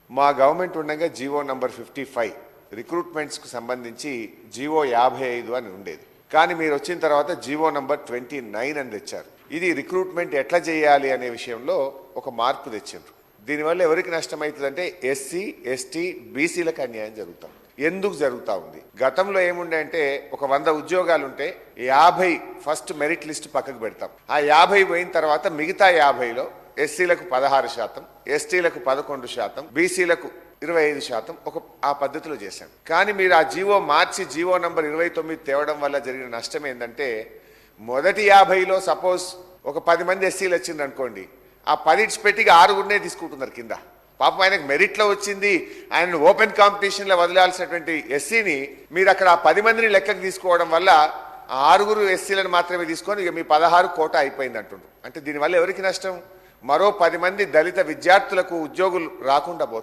మా గవర్నమెంట్ ఉండగా GO number 55 రిక్రూట్మెంట్స్కు సంబంధించి జీవో 55 అని ఉండేది. కానీ మీరు వచ్చిన తర్వాత జీవో నంబర్ 29 అని తెచ్చారు. ఇది రిక్రూట్మెంట్ ఎట్లా చేయాలి అనే విషయంలో ఒక మార్పు తెచ్చారు. దీనివల్ల ఎవరికి నష్టమవుతుందంటే ఎస్సీ, ఎస్టీ, బీసీలకు అన్యాయం జరుగుతాం. ఎందుకు జరుగుతూ ఉంది? గతంలో ఏముండే అంటే ఒక 100 ఉద్యోగాలు ఉంటే 50 ఫస్ట్ మెరిట్ లిస్ట్ పక్కకు పెడతాం. ఆ 50 పోయిన తర్వాత మిగతా 50లో ఎస్సీలకు 16%, ఎస్టీలకు 11%, బీసీలకు 25% ఆ పద్ధతిలో చేశాం. కానీ మీరు ఆ జీవో మార్చి జీవో నంబర్ 29 తేవడం వల్ల జరిగిన నష్టం ఏంటంటే మొదటి 50లో సపోజ్ ఒక 10 మంది ఎస్సీలు వచ్చింది అనుకోండి, ఆ 10 పెట్టికి 6 తీసుకుంటున్నారు కింద. పాపం ఆయనకు మెరిట్లో వచ్చింది, ఆయన ఓపెన్ కాంపిటీషన్లో వదిలాల్సినటువంటి ఎస్సీని మీరు అక్కడ ఆ 10 మందిని లెక్కకు తీసుకోవడం వల్ల 6 ఎస్సీలను మాత్రమే తీసుకొని ఇక మీ 16 కోటా అయిపోయింది అంటుండ్రు. అంటే దీనివల్ల ఎవరికి నష్టం? మరో 10 మంది దళిత విద్యార్థులకు ఉద్యోగులు రాకుండా పోతారు.